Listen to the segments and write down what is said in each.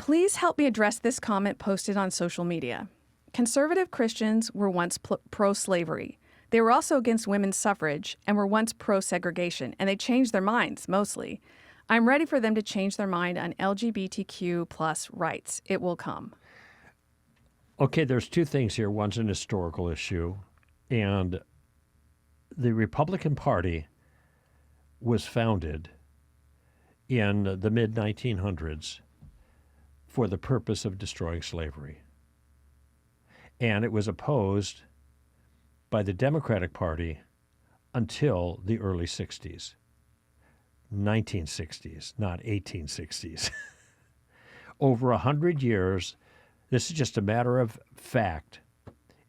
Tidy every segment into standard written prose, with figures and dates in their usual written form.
Please help me address this comment posted on social media. Conservative Christians were once pro-slavery. They were also against women's suffrage and were once pro-segregation, and they changed their minds, mostly. I'm ready for them to change their mind on LGBTQ plus rights. It will come. Okay, there's two things here. One's an historical issue, and the Republican Party was founded in the mid-1900s for the purpose of destroying slavery. And it was opposed by the Democratic Party until the early 60s. 1960s, not 1860s. Over 100 years, this is just a matter of fact.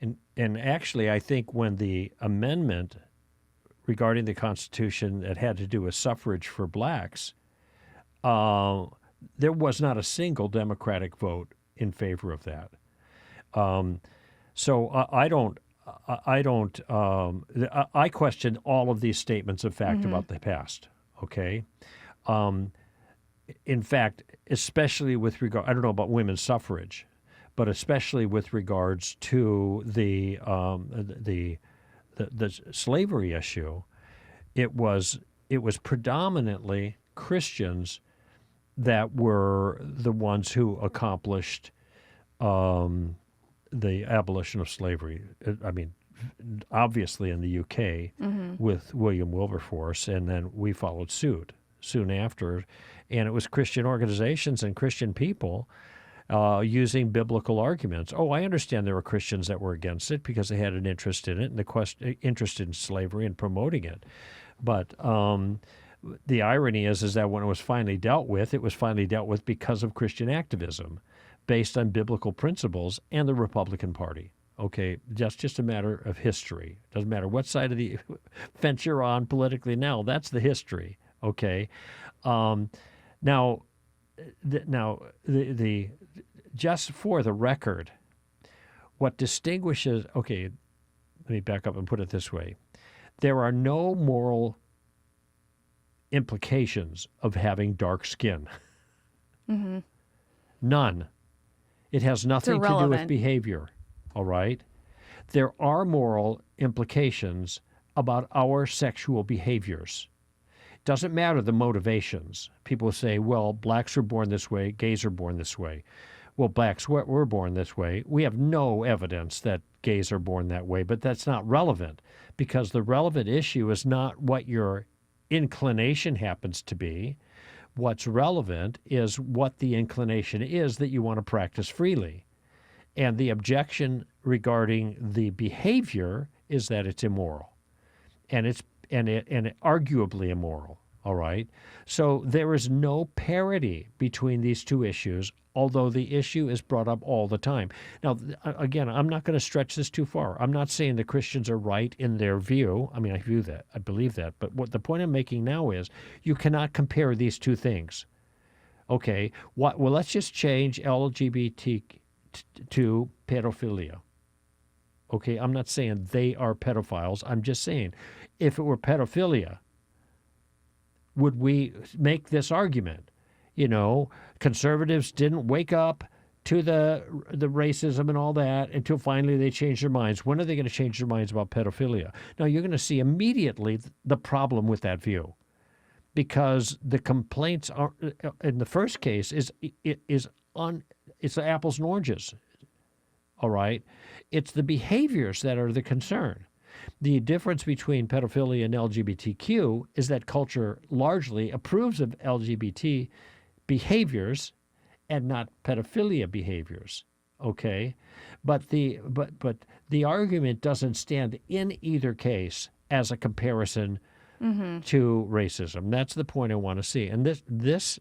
And actually, I think when the amendment regarding the Constitution that had to do with suffrage for blacks, there was not a single Democratic vote in favor of that. So I question all of these statements of fact about the past. Okay, in fact, especially with regard, I don't know about women's suffrage, but especially with regards to the slavery issue, it was predominantly Christians that were the ones who accomplished the abolition of slavery. I mean, obviously in the UK with William Wilberforce, and then we followed suit soon after. And it was Christian organizations and Christian people using biblical arguments. Oh, I understand there were Christians that were against it because they had an interest in it and the interest in slavery and promoting it. But the irony is that when it was finally dealt with because of Christian activism based on biblical principles and the Republican Party. Okay, that's just a matter of history. Doesn't matter what side of the fence you're on politically now. That's the history. Okay, now, just for the record, what distinguishes. Okay, let me back up and put it this way: there are no moral implications of having dark skin. None. It has nothing to do with behavior. All right? There are moral implications about our sexual behaviors. Doesn't matter the motivations. People say, well, blacks are born this way, gays are born this way. Well, blacks were born this way. We have no evidence that gays are born that way, but that's not relevant because the relevant issue is not what your inclination happens to be. What's relevant is what the inclination is that you want to practice freely. And the objection regarding the behavior is that it's immoral. And it's arguably immoral, all right? So there is no parity between these two issues, although the issue is brought up all the time. Now, again, I'm not going to stretch this too far. I'm not saying the Christians are right in their view. I mean, I believe that. But what the point I'm making now is you cannot compare these two things. Okay, well, let's just change LGBT to pedophilia. Okay, I'm not saying they are pedophiles. I'm just saying if it were pedophilia, would we make this argument? You know, conservatives didn't wake up to the racism and all that until finally they changed their minds. When are they going to change their minds about pedophilia? Now, you're going to see immediately the problem with that view because the complaints are, in the first case, it's apples and oranges, all right? It's the behaviors that are the concern. The difference between pedophilia and LGBTQ is that culture largely approves of LGBT behaviors and not pedophilia behaviors, okay? But the argument doesn't stand in either case as a comparison to racism. That's the point I want to see. And this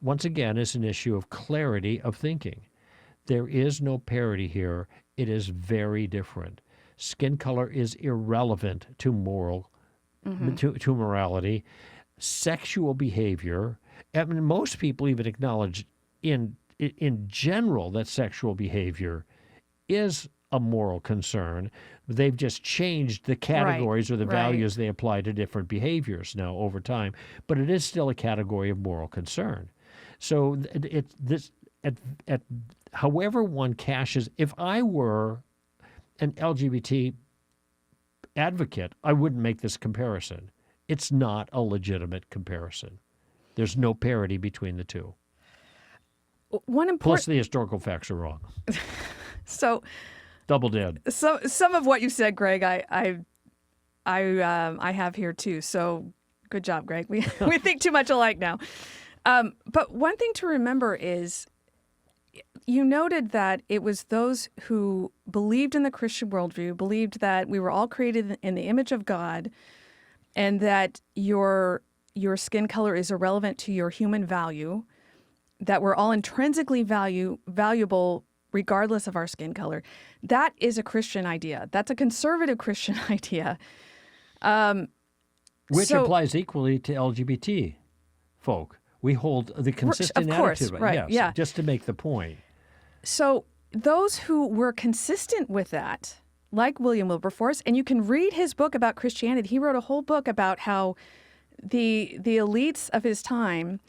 once again, is an issue of clarity of thinking. There is no parity here. It is very different. Skin color is irrelevant to to morality. Sexual behavior, I mean, most people even acknowledge in general that sexual behavior is a moral concern. They've just changed the categories or the values they apply to different behaviors now over time, but it is still a category of moral concern. So at however one cashes. If I were an LGBT advocate, I wouldn't make this comparison. It's not a legitimate comparison. There's no parity between the two. Plus, the historical facts are wrong. So, double dead. So some of what you said, Greg, I have here too. So good job, Greg. We think too much alike now. But one thing to remember is, you noted that it was those who believed in the Christian worldview, believed that we were all created in the image of God, and that your skin color is irrelevant to your human value, that we're all intrinsically valuable regardless of our skin color. That is a Christian idea. That's a conservative Christian idea. Which applies equally to LGBT folk. We hold the consistent attitude. Right, yes, yeah. Just to make the point. So those who were consistent with that, like William Wilberforce, and you can read his book about Christianity. He wrote a whole book about how the elites of his time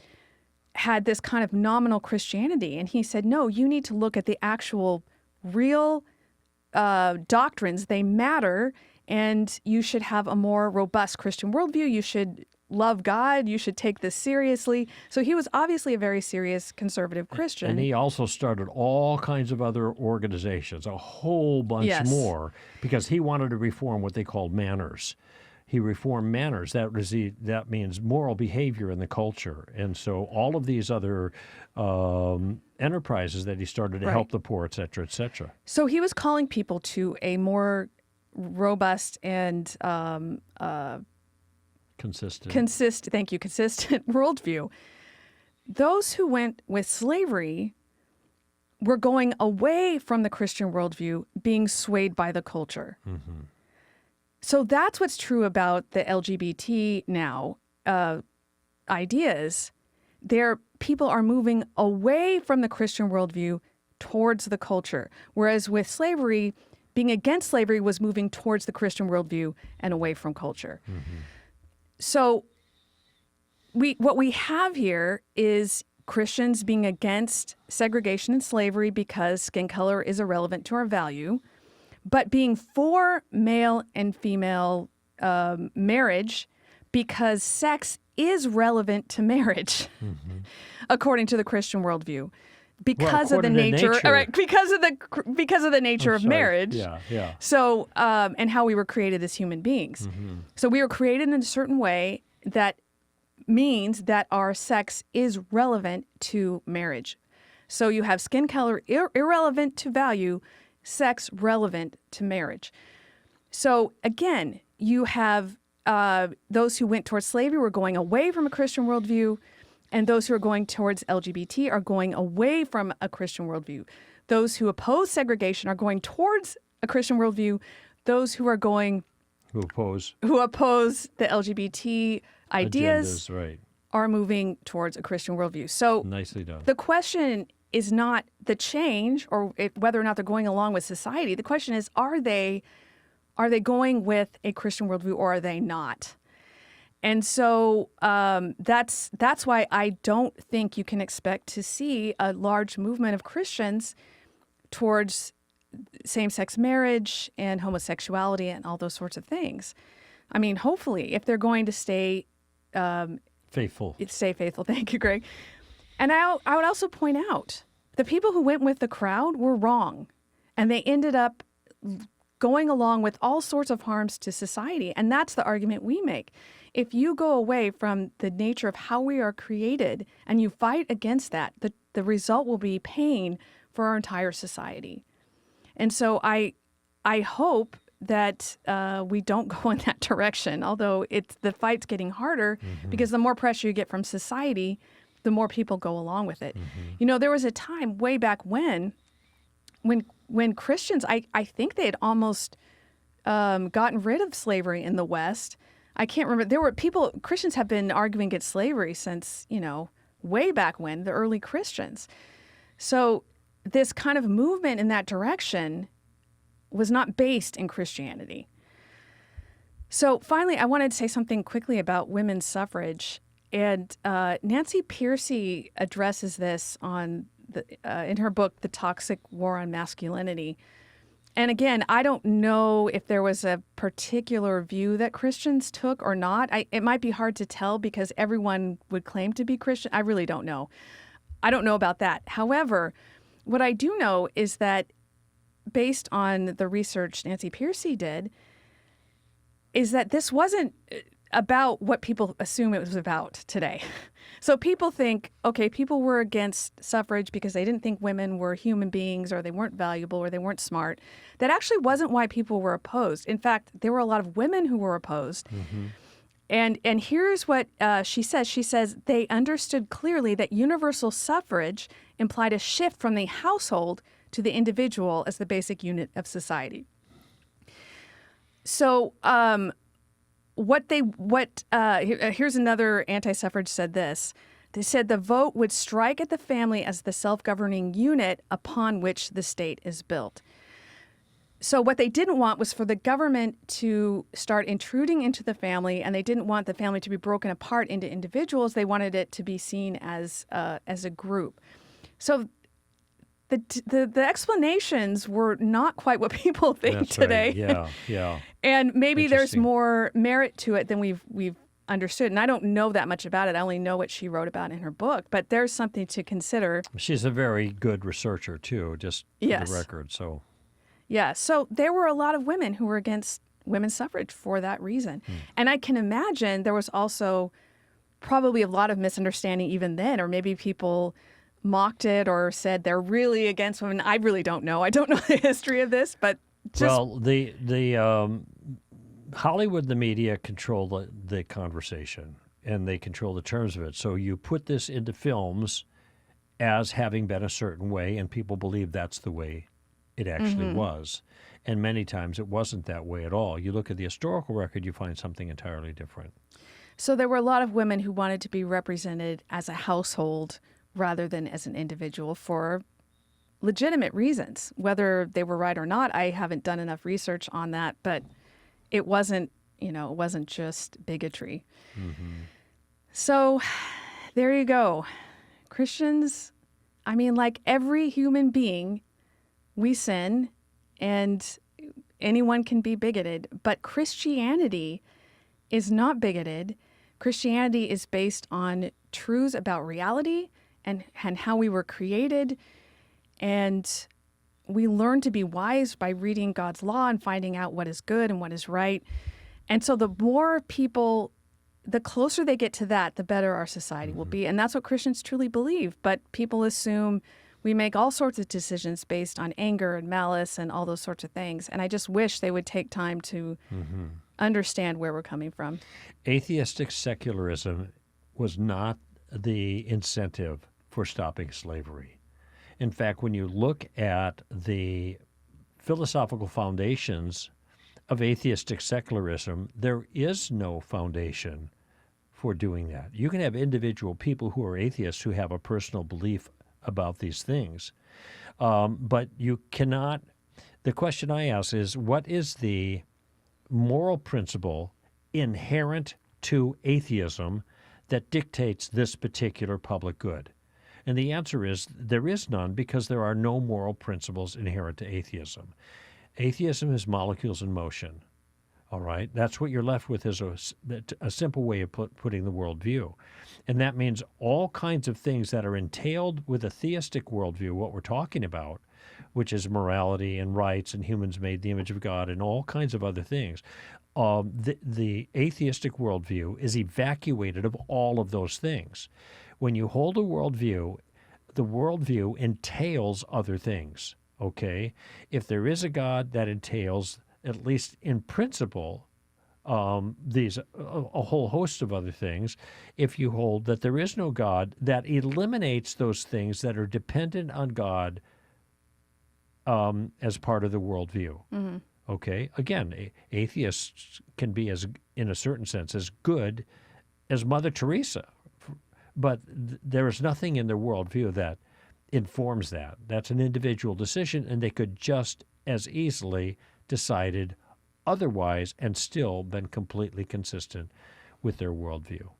had this kind of nominal Christianity. And he said, no, you need to look at the actual real doctrines. They matter, and you should have a more robust Christian worldview. You should love God. You should take this seriously. So he was obviously a very serious conservative Christian. And he also started all kinds of other organizations, a whole bunch more, because he wanted to reform what they called manners. He reformed manners. That means moral behavior in the culture. And so all of these other enterprises that he started to help the poor, et cetera, et cetera. So he was calling people to a more robust and consistent worldview. Those who went with slavery were going away from the Christian worldview, being swayed by the culture. Mm-hmm. So that's what's true about the LGBT now ideas. People are moving away from the Christian worldview towards the culture, whereas with slavery, being against slavery was moving towards the Christian worldview and away from culture. Mm-hmm. So what we have here is Christians being against segregation and slavery because skin color is irrelevant to our value, but being for male and female marriage because sex is relevant to marriage, mm-hmm. according to the Christian worldview. Because of the nature, because of the nature of marriage. Yeah. So, and how we were created as human beings. Mm-hmm. So we were created in a certain way that means that our sex is relevant to marriage. So you have skin color irrelevant to value, sex relevant to marriage. So again, you have those who went towards slavery were going away from a Christian worldview, and those who are going towards LGBT are going away from a Christian worldview. Those who oppose segregation are going towards a Christian worldview. Those who are going who oppose the LGBT ideas are moving towards a Christian worldview. So nicely done. The question is not the change or whether or not they're going along with society. The question is, are they going with a Christian worldview or are they not? And so that's why I don't think you can expect to see a large movement of Christians towards same-sex marriage and homosexuality and all those sorts of things. I mean, hopefully, if they're going to stay faithful. Stay faithful. Thank you, Greg. And I would also point out the people who went with the crowd were wrong, and they ended up going along with all sorts of harms to society. And that's the argument we make. If you go away from the nature of how we are created and you fight against that, the result will be pain for our entire society. And so I hope that we don't go in that direction, although the fight's getting harder mm-hmm. because the more pressure you get from society, the more people go along with it. Mm-hmm. You know, there was a time way back when Christians, I think they had almost gotten rid of slavery in the West. I can't remember. Christians have been arguing against slavery since, way back when, the early Christians. So this kind of movement in that direction was not based in Christianity. So finally, I wanted to say something quickly about women's suffrage. And Nancy Pearcey addresses this on in her book, The Toxic War on Masculinity. And again, I don't know if there was a particular view that Christians took or not. It might be hard to tell because everyone would claim to be Christian. I really don't know. I don't know about that. However, what I do know is that based on the research Nancy Pearcey did, is that this wasn't about what people assume it was about today. So people think, okay, people were against suffrage because they didn't think women were human beings or they weren't valuable or they weren't smart. That actually wasn't why people were opposed. In fact, there were a lot of women who were opposed. Mm-hmm. And here's what she says. She says, they understood clearly that universal suffrage implied a shift from the household to the individual as the basic unit of society. So here's another anti-suffrage said this. They said the vote would strike at the family as the self-governing unit upon which the state is built. So what they didn't want was for the government to start intruding into the family, and they didn't want the family to be broken apart into individuals. They wanted it to be seen as a group. So the explanations were not quite what people think That's today. Right. Yeah, yeah. And maybe there's more merit to it than we've understood. And I don't know that much about it. I only know what she wrote about in her book. But there's something to consider. She's a very good researcher, too, just for the record. So. Yeah. So there were a lot of women who were against women's suffrage for that reason. And I can imagine there was also probably a lot of misunderstanding even then, or maybe people mocked it or said they're really against women. I really don't know. I don't know the history of this, but the Hollywood, the media control the conversation and they control the terms of it. So you put this into films as having been a certain way, and people believe that's the way it actually was. And many times it wasn't that way at all. You look at the historical record, you find something entirely different. So there were a lot of women who wanted to be represented as a household rather than as an individual for legitimate reasons. Whether they were right or not, I haven't done enough research on that, but it wasn't just bigotry. So there you go. Christians, I mean, like every human being, we sin and anyone can be bigoted, but Christianity is not bigoted. Christianity is based on truths about reality and how we were created. And we learn to be wise by reading God's law and finding out what is good and what is right. And so the more people, the closer they get to that, the better our society will be. And that's what Christians truly believe. But people assume we make all sorts of decisions based on anger and malice and all those sorts of things. And I just wish they would take time to understand where we're coming from. Atheistic secularism was not the incentive for stopping slavery. In fact, when you look at the philosophical foundations of atheistic secularism, there is no foundation for doing that. You can have individual people who are atheists who have a personal belief about these things, but you cannot. The question I ask is, what is the moral principle inherent to atheism that dictates this particular public good? And the answer is there is none, because there are no moral principles inherent to atheism. Atheism is molecules in motion. All right? That's what you're left with, is a simple way of putting the worldview. And that means all kinds of things that are entailed with a theistic worldview, what we're talking about, which is morality and rights and humans made in the image of God and all kinds of other things. The atheistic worldview is evacuated of all of those things. When you hold a worldview, the worldview entails other things, okay? If there is a God, that entails, at least in principle, a whole host of other things. If you hold that there is no God, that eliminates those things that are dependent on God as part of the worldview. Okay? Again, atheists can be, as in a certain sense, as good as Mother Teresa, but there is nothing in their worldview that informs that. That's an individual decision, and they could just as easily decided otherwise and still been completely consistent with their worldview.